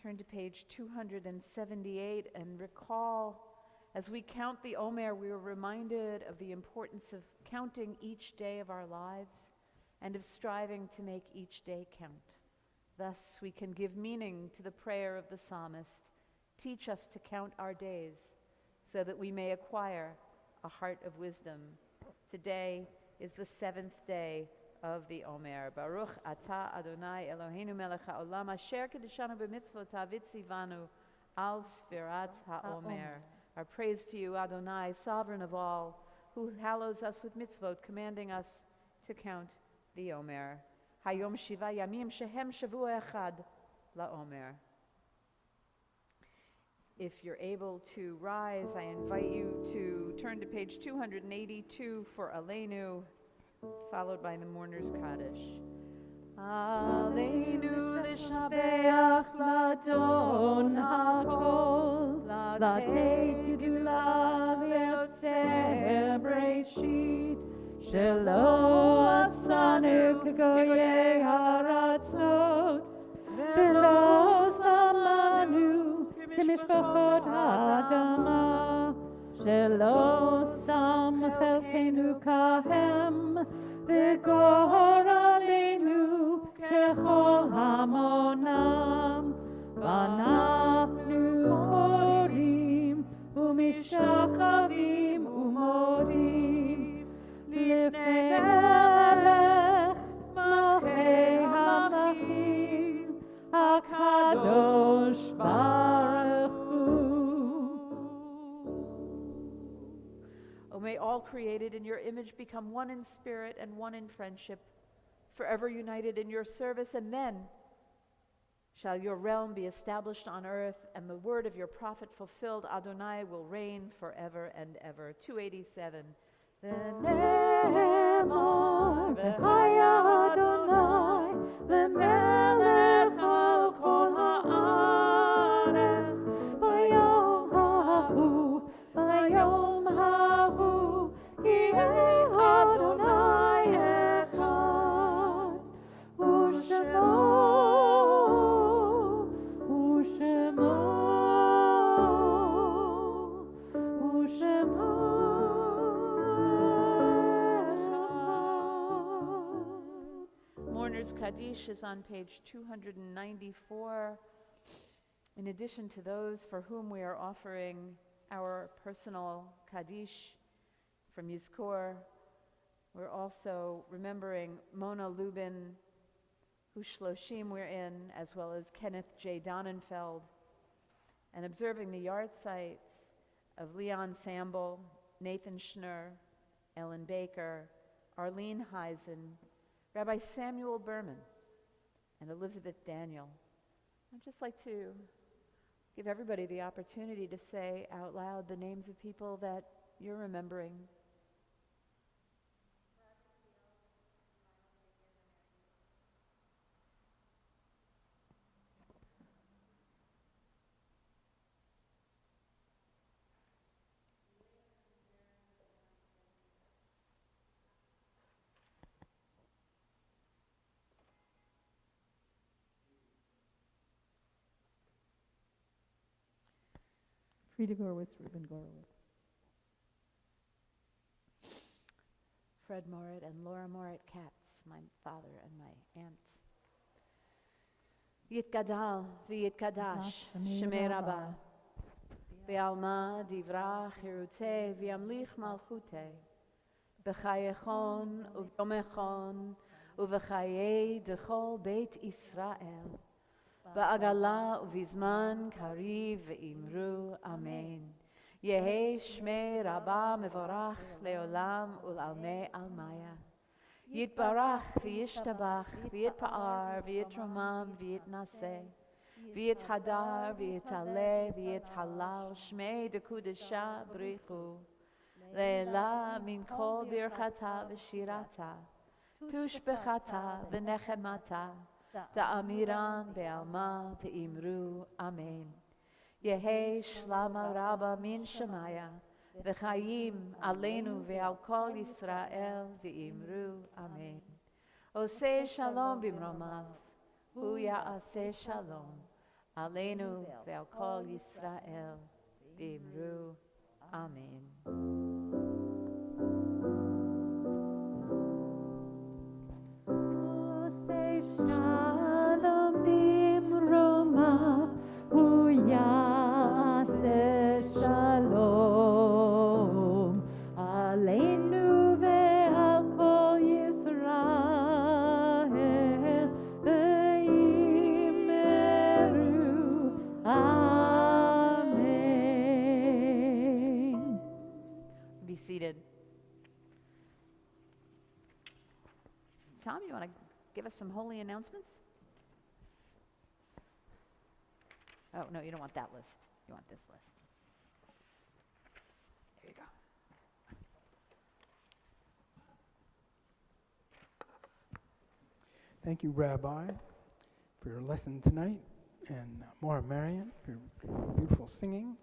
Turn to page 278 and recall, as we count the Omer, we are reminded of the importance of counting each day of our lives and of striving to make each day count. Thus, we can give meaning to the prayer of the psalmist, teach us to count our days so that we may acquire a heart of wisdom. Today is the 7th day of the Omer. Baruch atah Adonai Eloheinu melech haolam asher kedeshanu b'mitzvotav v'tzivanu al sfirat ha'omer. Our praise to you, Adonai, sovereign of all, who hallows us with mitzvot, commanding us to count the Omer. Hayom shiva yamim shehem shavua echad la'omer. If you're able to rise, I invite you to turn to page 282 for Aleinu, followed by the Mourner's Kaddish. Aleinu l'shabeach l'adon hakol, l'tei gdula v'yotzer breshit, shelo asanu k'goyei haratzot, v'lo samanu k'mishpachot ha'adama, shelo sam chelkenu kahem, v'gor aleinu kechol hamonam, v'anachnu korim u'mishachavim u'modim lifnei melech malchei hamachim HaKadosh Baruch Hu. O may all created in your image become one in spirit and one in friendship, forever united in your service, and then shall your realm be established on earth, and the word of your prophet fulfilled. Adonai will reign forever and ever. 287. V'ne'emar v'haya Adonai v'melech al kol ha'aretz v'yom hahu yeh Adonai echad u'shemo Mourner's Kaddish is on page 294. In addition to those for whom we are offering our personal Kaddish from Yizkor, we're also remembering Mona Lubin, whose Shloshim we're in, as well as Kenneth J. Donnenfeld, and observing the yard sites of Leon Samble, Nathan Schnur, Ellen Baker, Arlene Heisen, Rabbi Samuel Berman, and Elizabeth Daniel. I'd just like to give everybody the opportunity to say out loud the names of people that you're remembering Frida Gorwitz, Ruben Gorwitz. Fred Morit and Laura Morit Katz, my father and my aunt. Yitgadal v'yitgadash Shemei Rabbah V'alma divrach hiruteh v'yamlich malchuteh B'chayechon uv'yomechon uv'chayei dechol Beit Israel Ba'agala uv'izman kariv v'imru Amen. Yehi Shmei Rabbah mevorach leolam ulalmei almaya. Yitbarach v'yishtabach v'yitpa'ar v'yitromam v'yitnaseh v'yithadar v'yitaleh v'yithalal Shmei dekudesha brichu leila min kol birchata v'shirata tushbechata v'nechemata ta'amiran be'alma v'imru Amen. Yehi Shlama Rabba min Shemaya V'chayim aleinu ve'al kol Yisrael v'imru Amen. Oseh shalom b'mromav hu ya'aseh shalom aleinu ve'al kol Yisrael v'imru Amen. Oseh shalom b'mromav hu ya'aseh shalom aleinu ve'al kol Yisrael v'imru Amen. Be seated. Tom, you want to give us some holy announcements? Oh, no, you don't want that list. You want this list. There you go. Thank you, Rabbi, for your lesson tonight, and Maura Marion for your beautiful singing.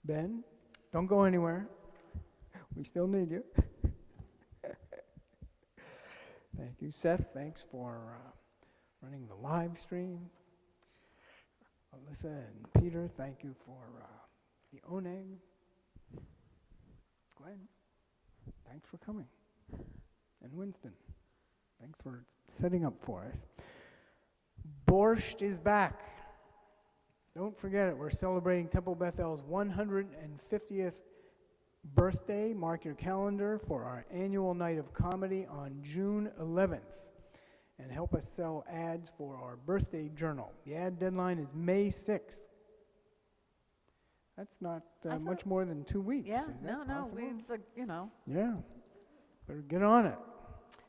Ben, don't go anywhere. We still need you. Thank you. Seth, thanks for running the live stream. Alyssa and Peter, thank you for the oneg. Glenn, thanks for coming. And Winston, thanks for setting up for us. Borscht is back. Don't forget it. We're celebrating Temple Beth-El's 150th birthday. Mark your calendar for our annual night of comedy on June 11th. And help us sell ads for our birthday journal. The ad deadline is May 6th. That's not much more than 2 weeks. Yeah, Is that possible? Yeah, better get on it.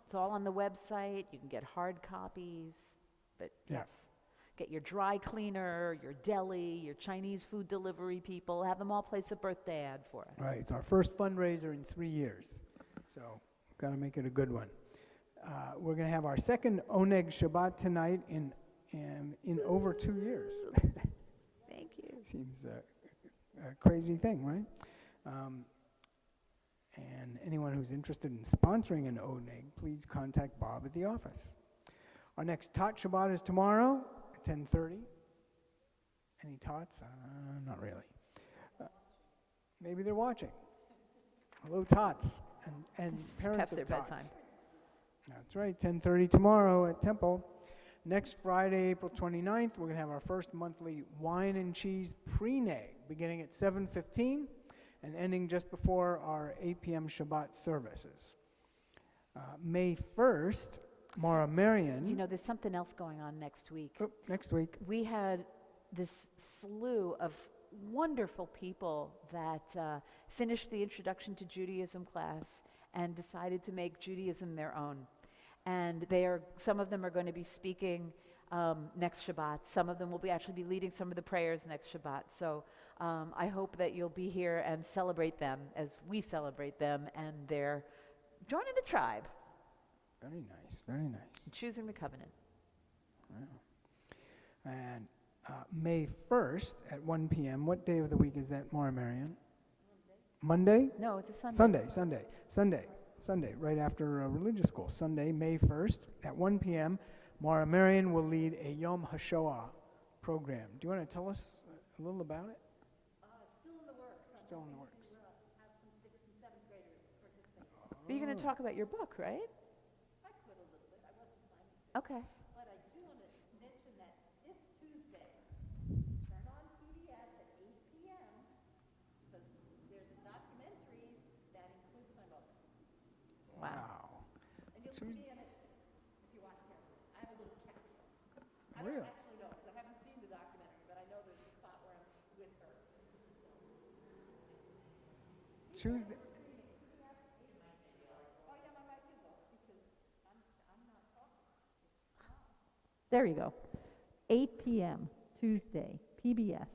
It's all on the website. You can get hard copies. But Yeah. yes, get your dry cleaner, your deli, your Chinese food delivery people. Have them all place a birthday ad for us. Right, it's our first fundraiser in 3 years. So, got to make it a good one. We're going to have our second Oneg Shabbat tonight in over 2 years. Thank you. Seems a crazy thing, right? And anyone who's interested in sponsoring an Oneg, please contact Bob at the office. Our next Tot Shabbat is tomorrow at 10:30. Any Tots? Not really. Maybe they're watching. Hello, Tots and parents Past of their Tots. bedtime. That's right, 10:30 tomorrow at Temple. Next Friday, April 29th, we're going to have our first monthly wine and cheese pre-neg, beginning at 7:15 and ending just before our 8 p.m. Shabbat services. May 1st, Maura Marion. You know, there's something else going on next week. Oh, next week. We had this slew of wonderful people that finished the Introduction to Judaism class and decided to make Judaism their own. And some of them are going to be speaking next Shabbat. Some of them will actually be leading some of the prayers next Shabbat. So I hope that you'll be here and celebrate them as we celebrate them, and they're joining the tribe. Very nice, very nice. Choosing the covenant. Wow. And May 1st at 1 p.m., what day of the week is that, Maura Marion? Monday? No, it's a Sunday. Sunday, right after religious school. Sunday, May 1st at 1 p.m., Maura Marion will lead a Yom HaShoah program. Do you want to tell us a little about it? still in the works? But you're going to talk about your book, right? I could a little bit. I wasn't planning to. Okay. But I do want to mention that this Tuesday, turn on PBS at 8 p.m. because there's a documentary that includes my book. Wow. And you'll see me in it if you watch carefully. I have a little catch. I Really? don't actually know because I haven't seen the documentary, but I know there's a spot where I'm with her. Tuesday. There you go. 8 p.m. Tuesday, PBS,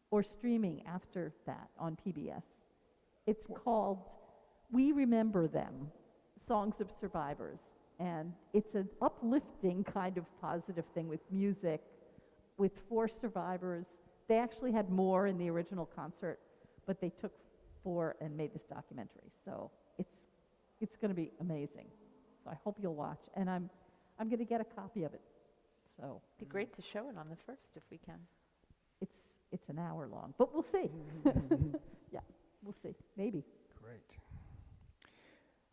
or streaming after that on PBS. It's called We Remember Them, Songs of Survivors. And it's an uplifting kind of positive thing with music, with 4 survivors. They actually had more in the original concert, but they took 4 and made this documentary. So it's going to be amazing. So I hope you'll watch. And I'm going to get a copy of it. So It'd be great to show it on the 1st if we can. it's an hour long, but we'll see. Yeah, we'll see. Maybe. Great.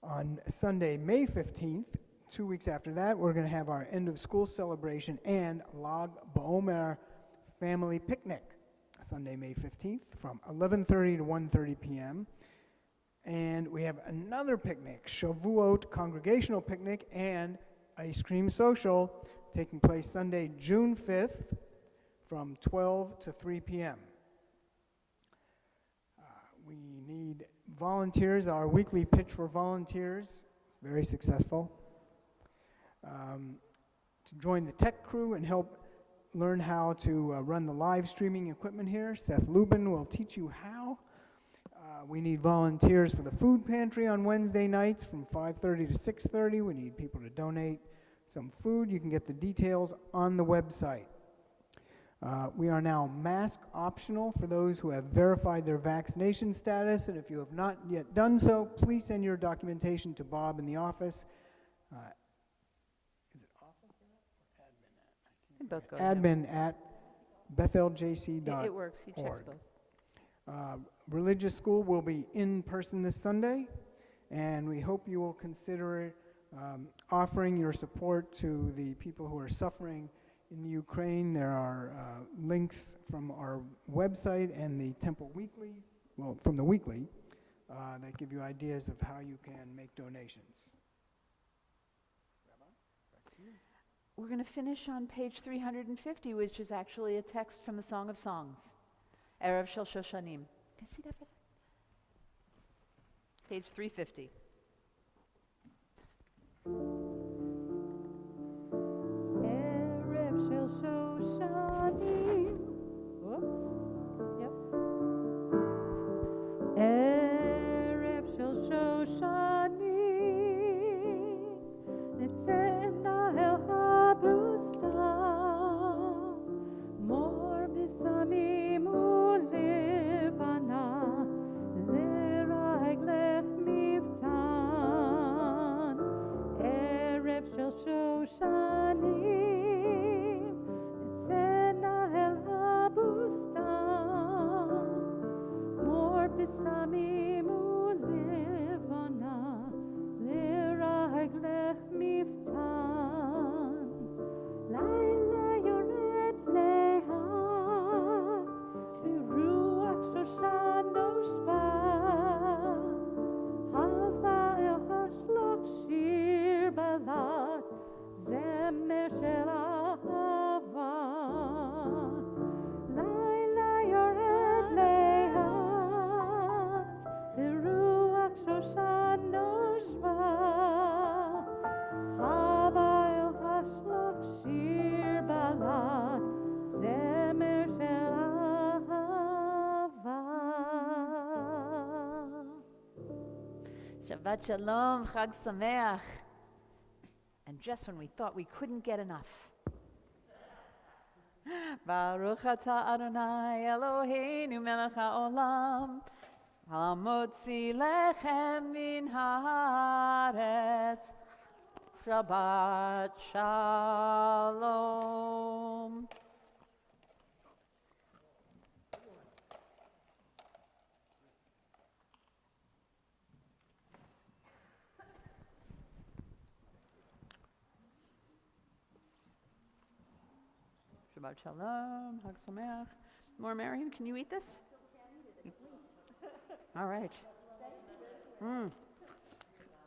On Sunday, May 15th, 2 weeks after that, we're going to have our end of school celebration and Lag BaOmer family picnic. Sunday, May 15th from 11:30 to 1:30 p.m. And we have another picnic, Shavuot congregational picnic and ice cream social taking place Sunday, June 5th from 12 to 3 p.m. We need volunteers. Our weekly pitch for volunteers is very successful. To join the tech crew and help learn how to run the live streaming equipment here, Seth Lubin will teach you how. We need volunteers for the food pantry on Wednesday nights from 5:30 to 6:30. We need people to donate some food. You can get the details on the website. We are now mask optional for those who have verified their vaccination status, and if you have not yet done so, please send your documentation to Bob in the office. Is it office or admin at? I can't Both go admin at betheljc.org. It works. He checks both. Religious school will be in person this Sunday, and we hope you will consider offering your support to the people who are suffering in the Ukraine. There are links from our website and the Temple Weekly, from the Weekly, that give you ideas of how you can make donations. Rabbi, back to you. We're going to finish on page 350, which is actually a text from the Song of Songs, Erev Shel Shoshanim. Can I see that for a second? Page 350. Erev Shel Shoshanim. Whoops. Yep. Erev Shel Shoshanim. Nitzena el habustan. Mor bisamim ulevana. Leraglech miftan. Erev Shel Shoshanim. Nitzena el habustan. Mor bisamim ulevana. Leraglech miftan. Laila yored lehat. Ruach Shoshan noshba. Hava el hashloch shir balat. Zemer shel ahava. Laila yored lehat. Ruach Shoshan noshba. Hava el hashloch shir balat. Zemer shel ahava. Shabbat Shalom, Chag Sameach. And just when we thought we couldn't get enough. Baruch atah Adonai Eloheinu melech haolam, hamotzi lechem min haaretz. Shabbat Shalom. Shabbat shalom. Hag sameach. More Marion, can you eat this? All right.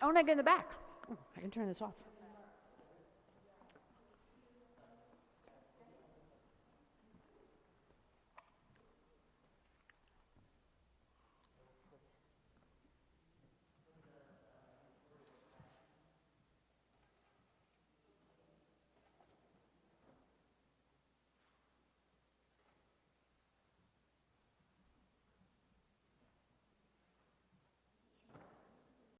Oneg in the back. Oh, I can turn this off.